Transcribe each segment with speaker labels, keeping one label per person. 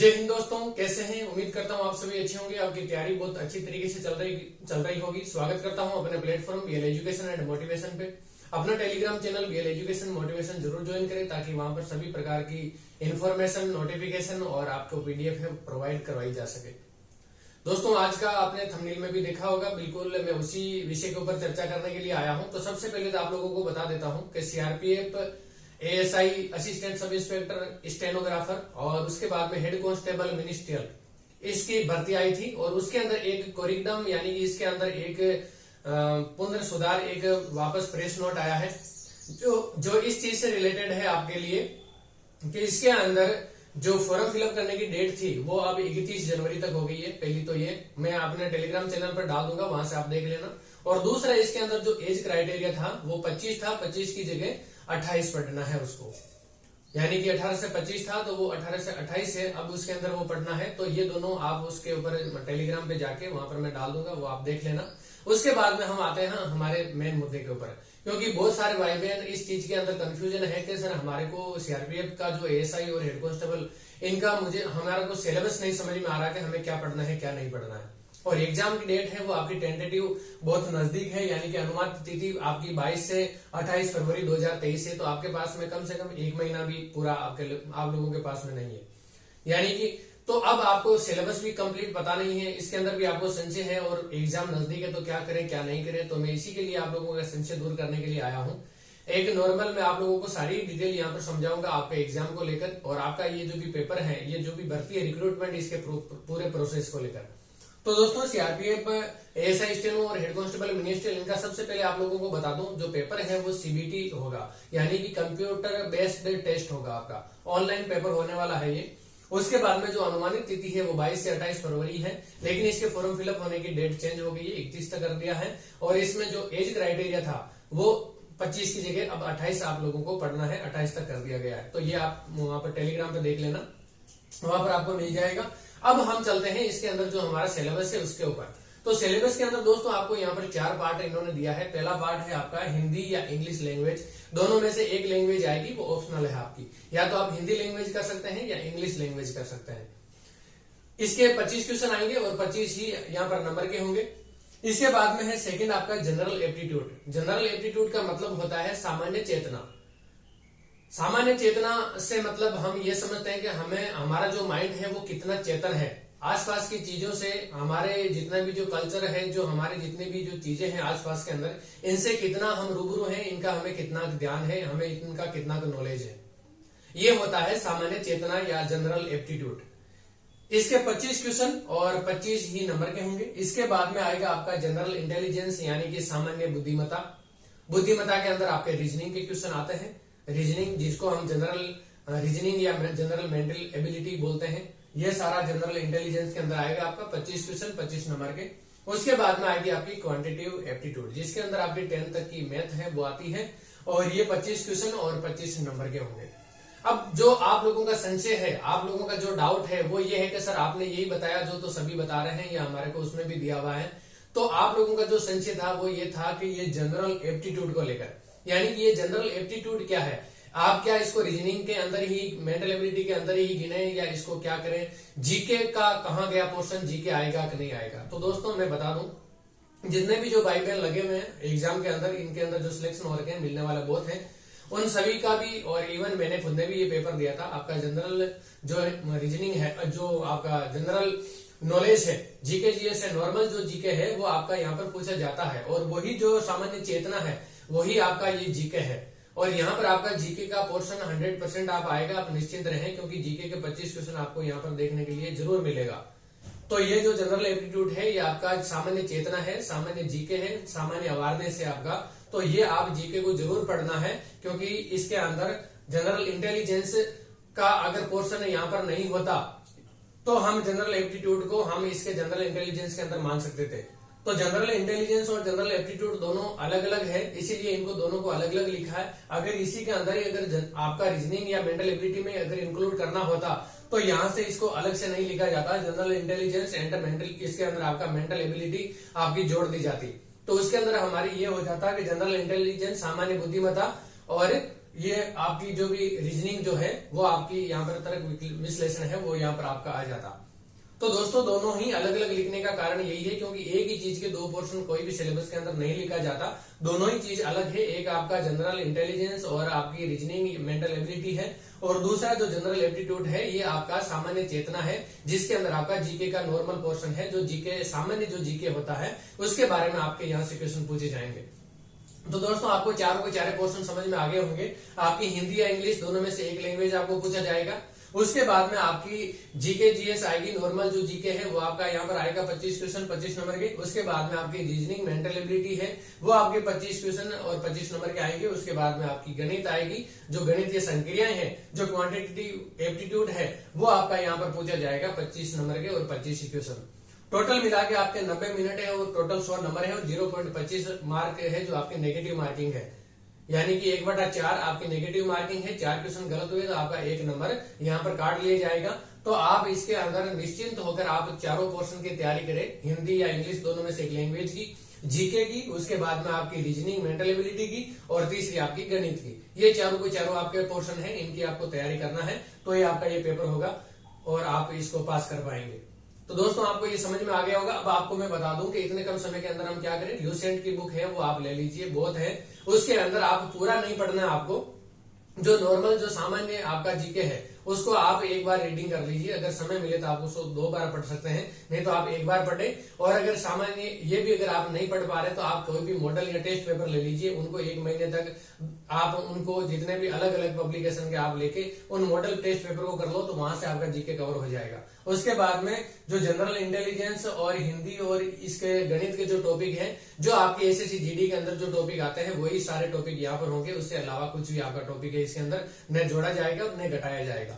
Speaker 1: जय हिंद दोस्तों, कैसे हैं। उम्मीद करता हूं आप सभी अच्छे होंगे। आपकी तैयारी बहुत अच्छी तरीके से चल रही होगी। स्वागत करता हूं अपने platform BL education and motivation पे। अपना Telegram channel BL education motivation जरूर ज्वाइन करें ताकि वहां पर सभी प्रकार की इन्फॉर्मेशन, नोटिफिकेशन और आपको पीडीएफ प्रोवाइड करवाई जा सके। दोस्तों, आज का आपने थंबनेल में भी देखा होगा, बिल्कुल मैं उसी विषय के ऊपर चर्चा करने के लिए आया हूं। तो सबसे पहले तो आप लोगों को बता देता हूं कि CRPF, ASI, assistant sub inspector, stenographer और उसके बाद में हेड कांस्टेबल मिनिस्ट्रियल, इसकी भर्ती आई थी। और उसके अंदर एक कोरिकडम यानी कि इसके अंदर एक पुनः सुधार, एक वापस प्रेस नोट आया है जो इस चीज से रिलेटेड है आपके लिए कि इसके अंदर जो फॉर्म फिलअप करने की डेट थी वो अब 31 जनवरी तक हो गई है। पहली तो ये मैं अपने टेलीग्राम चैनल पर डाल दूंगा, वहां से आप देख लेना। और दूसरा, इसके अंदर जो एज क्राइटेरिया था वो 25 था, 25 की जगह 28 पढ़ना है उसको। यानी कि 18 से 25 था तो वो 18 से 28 है, अब उसके अंदर वो पढ़ना है। तो ये दोनों आप उसके ऊपर टेलीग्राम पे जाके वहां पर मैं डाल दूंगा, वो आप देख लेना। उसके बाद में हम आते हैं हमारे मेन मुद्दे के ऊपर, क्योंकि बहुत सारे भाई बहन इस चीज के अंदर कंफ्यूजन है कि सर हमारे को सीआरपीएफ का जो एएसआई और हेड कांस्टेबल, इनका हमारा को सिलेबस नहीं समझ में आ रहा कि हमें क्या पढ़ना है क्या नहीं पढ़ना है। और एग्जाम की डेट है वो आपकी टेंटेटिव बहुत नजदीक है, यानी कि अनुमानित तिथि आपकी 22 से 28 फरवरी 2023 है। तो आपके पास में कम से कम एक महीना भी पूरा आप लोगों के पास में नहीं है। यानी कि तो अब आपको सिलेबस भी कंप्लीट पता नहीं है, इसके अंदर भी आपको संशय है और एग्जाम नजदीक है तो क्या करें क्या नहीं करें। तो मैं इसी के लिए आप लोगों का संशय दूर करने के लिए आया हूँ। एक नॉर्मल मैं आप लोगों को सारी डिटेल यहाँ पर समझाऊंगा आपके एग्जाम को लेकर और आपका ये जो भी पेपर है, ये जो भी भर्ती है, रिक्रूटमेंट, इसके पूरे प्रोसेस को लेकर। तो दोस्तों, सीआरपीएफ, एएसआई, स्टेनो और हेड कांस्टेबल मिनिस्ट्रियल, इनका सबसे पहले आप लोगों को बता दूं, जो पेपर है वो सीबीटी होगा, यानी कि कंप्यूटर बेस्ड टेस्ट होगा, आपका ऑनलाइन पेपर होने वाला है ये। उसके बाद में जो अनुमानित तिथि है वो 22 से 28 फरवरी है, लेकिन इसके फॉर्म फिलअप होने की डेट चेंज हो गई है, 31 तक कर दिया है। और इसमें जो एज क्राइटेरिया था वो 25 की जगह अब 28 आप लोगों को पढ़ना है, 28 तक कर दिया गया है। तो ये आप वहां पर टेलीग्राम पे देख लेना, वहां पर आपको मिल जाएगा। अब हम चलते हैं इसके अंदर जो हमारा सिलेबस है उसके ऊपर। तो सिलेबस के अंदर दोस्तों आपको यहाँ पर 4 पार्ट इन्होंने दिया है। पहला पार्ट है आपका हिंदी या इंग्लिश लैंग्वेज, दोनों में से एक लैंग्वेज आएगी, वो ऑप्शनल है आपकी। या तो आप हिंदी लैंग्वेज कर सकते हैं या इंग्लिश लैंग्वेज कर सकते हैं। इसके 25 क्वेश्चन आएंगे और 25 ही यहाँ पर नंबर के होंगे। इसके बाद में है सेकंड आपका जनरल एप्टीट्यूड। जनरल एप्टीट्यूड का मतलब होता है सामान्य चेतना। सामान्य चेतना से मतलब हम ये समझते हैं कि हमारा जो माइंड है वो कितना चेतन है, आसपास की चीजों से, हमारे जितना भी जो कल्चर है, जो हमारे जितने भी जो चीजें हैं आसपास के अंदर, इनसे कितना हम रूबरू हैं, इनका हमें कितना ध्यान है, हमें इनका कितना नॉलेज है। ये होता है सामान्य चेतना या जनरल एप्टीट्यूड। इसके 25 क्वेश्चन और 25 ही नंबर के होंगे। इसके बाद में आएगा आपका जनरल इंटेलिजेंस, यानी कि सामान्य बुद्धिमत्ता। बुद्धिमत्ता के अंदर आपके रीजनिंग के क्वेश्चन आते हैं। रीजनिंग, जिसको हम जनरल रीजनिंग या जनरल मेंटल एबिलिटी बोलते हैं, ये सारा जनरल इंटेलिजेंस के अंदर आएगा आपका 25 क्वेश्चन, 25 नंबर के। उसके बाद में आएगी आपकी क्वांटिटेटिव एप्टीट्यूड, जिसके अंदर आपकी 10th तक की मैथ है वो आती है, और ये 25 क्वेश्चन और 25 नंबर के होंगे। अब जो आप लोगों का संशय है, आप लोगों का जो डाउट है वो ये है कि सर आपने यही बताया जो तो सभी बता रहे हैं, या हमारे को उसमें भी दिया हुआ है। तो आप लोगों का जो संशय था वो ये था कि ये जनरल एप्टीट्यूड को लेकर, यानी कि ये जनरल एप्टीट्यूड क्या है, आप क्या इसको रीजनिंग के अंदर ही, मेंटल एबिलिटी के अंदर ही गिने, या इसको क्या करें, जीके का कहां गया पोर्शन, जीके आएगा कि नहीं आएगा। तो दोस्तों मैं बता दूं, जितने भी जो भाई बहन लगे हुए हैं एग्जाम के अंदर, इनके अंदर जो सिलेक्शन हो रखे हैं, मिलने वाले बहुत हैं, उन सभी का भी, और इवन मैंने खुद ने भी ये पेपर दिया था। आपका जनरल जो रीजनिंग है, जो आपका जनरल नॉलेज है, जीके जीएस है, नॉर्मल जो जीके है वो आपका यहाँ पर पूछा जाता है, और वही जो सामान्य चेतना है वही आपका ये जीके है। और यहाँ पर आपका जीके का पोर्शन 100% आप आएगा, आप निश्चिंत रहें, क्योंकि जीके के 25 क्वेश्चन आपको यहाँ पर देखने के लिए जरूर मिलेगा। तो ये जो जनरल एप्टीट्यूड है ये आपका सामान्य चेतना है, सामान्य जीके है, सामान्य अवेयरनेस है आपका। तो ये आप जीके को जरूर पढ़ना है, क्योंकि इसके अंदर जनरल इंटेलिजेंस का अगर पोर्शन यहाँ पर नहीं होता तो हम जनरल एप्टीट्यूड को हम इसके जनरल इंटेलिजेंस के अंदर मान सकते थे। तो जनरल इंटेलिजेंस और जनरल एप्टीट्यूड दोनों अलग अलग है, इसीलिए इनको दोनों को अलग अलग लिखा है। अगर इसी के अंदर ही अगर आपका रीजनिंग या मेंटल एबिलिटी में अगर इंक्लूड करना होता तो यहाँ से इसको अलग से नहीं लिखा जाता, जनरल इंटेलिजेंस एंड मेंटल, इसके अंदर आपका मेंटल एबिलिटी आपकी जोड़ दी जाती। तो उसके अंदर हमारी ये हो जाता कि जनरल इंटेलिजेंस सामान्य बुद्धिमत्ता और ये आपकी जो भी रीजनिंग जो है वो आपकी यहाँ पर तर्क विश्लेषण है वो यहाँ पर आपका आ जाता। तो दोस्तों दोनों ही अलग अलग लिखने का कारण यही है क्योंकि एक ही चीज के दो पोर्शन कोई भी सिलेबस के अंदर नहीं लिखा जाता, दोनों ही चीज अलग है। एक आपका जनरल इंटेलिजेंस और आपकी रीजनिंग मेंटल एबिलिटी है, और दूसरा जो जनरल एप्टीट्यूड है ये आपका सामान्य चेतना है, जिसके अंदर आपका जीके का नॉर्मल पोर्शन है। जो जीके सामान्य जो जीके होता है उसके बारे में आपके यहाँ से क्वेश्चन पूछे जाएंगे। तो दोस्तों आपको चारों के चारे पोर्शन समझ में आ गए होंगे। आपकी हिंदी या इंग्लिश दोनों में से एक लैंग्वेज आपको पूछा जाएगा। उसके बाद में आपकी जीके जीएस आएगी। नॉर्मल जो जीके है वो आपका यहाँ पर आएगा 25 क्वेश्चन 25 नंबर के। उसके बाद में आपकी रीजनिंग मेंटल एबिलिटी है वो आपके 25 क्वेश्चन और 25 नंबर के आएंगे। उसके बाद में आपकी गणित आएगी, जो गणितीय संक्रियाएं हैं, जो क्वांटिटेटिव एप्टीट्यूड है वो आपका यहाँ पर पूछा जाएगा 25 नंबर के और 25 क्वेश्चन। टोटल मिला के आपके 90 मिनट है और टोटल 100 नंबर है और 0.25 मार्क है जो आपके नेगेटिव मार्किंग है, यानी कि 1/4 आपकी नेगेटिव मार्किंग है। 4 क्वेश्चन गलत हुए तो आपका 1 नंबर यहाँ पर काट लिया जाएगा। तो आप इसके अंदर निश्चिंत होकर आप चारों पोर्शन की तैयारी करें, हिंदी या इंग्लिश दोनों में से एक लैंग्वेज की, जीके की, उसके बाद में आपकी रीजनिंग मेंटल एबिलिटी की और तीसरी आपकी गणित की। ये चारों के चारों आपके पोर्शन है, इनकी आपको तैयारी करना है तो ये आपका ये पेपर होगा और आप इसको पास कर पाएंगे। तो दोस्तों आपको ये समझ में आ गया होगा। अब आपको मैं बता दूं कि इतने कम समय के अंदर हम क्या करें। ल्यूसेंट की बुक है वो आप ले लीजिए, बहुत है। उसके अंदर आप पूरा नहीं पढ़ना है आपको, जो नॉर्मल जो सामान्य आपका जीके है उसको आप एक बार रीडिंग कर लीजिए। अगर समय मिले तो आप उसको 2 बार पढ़ सकते हैं, नहीं तो आप एक बार पढ़े। और अगर सामान्य ये भी अगर आप नहीं पढ़ पा रहे तो आप कोई भी मॉडल या टेस्ट पेपर ले लीजिए, उनको 1 महीने तक आप उनको जितने भी अलग अलग पब्लिकेशन के आप लेके उन मॉडल टेस्ट पेपर को कर लो तो वहां से आपका जीके कवर हो जाएगा। उसके बाद में जो जनरल इंटेलिजेंस और हिंदी और इसके गणित के जो टॉपिक हैं, जो आपके एसएससी जीडी के अंदर जो टॉपिक आते हैं वही सारे टॉपिक यहाँ पर होंगे। उससे अलावा कुछ भी आपका टॉपिक है इसके अंदर न जोड़ा जाएगा और न घटाया जाएगा।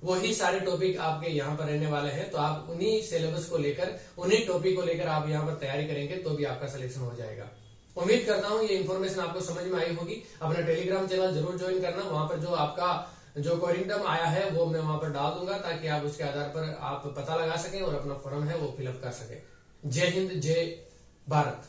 Speaker 1: वही सारे टॉपिक आपके यहाँ पर रहने वाले हैं। तो आप उन्हीं सिलेबस को लेकर, उन्हीं टॉपिक को लेकर आप यहाँ पर तैयारी करेंगे तो भी आपका सिलेक्शन हो जाएगा। उम्मीद करता हूँ ये इन्फॉर्मेशन आपको समझ में आई होगी। अपना टेलीग्राम चैनल जरूर ज्वाइन करना, वहां पर जो आपका जो क्वेश्चन आया है वो मैं वहां पर डाल दूंगा ताकि आप उसके आधार पर आप पता लगा सकें और अपना फॉर्म है वो फिलअप कर सकें। जय हिंद, जय भारत।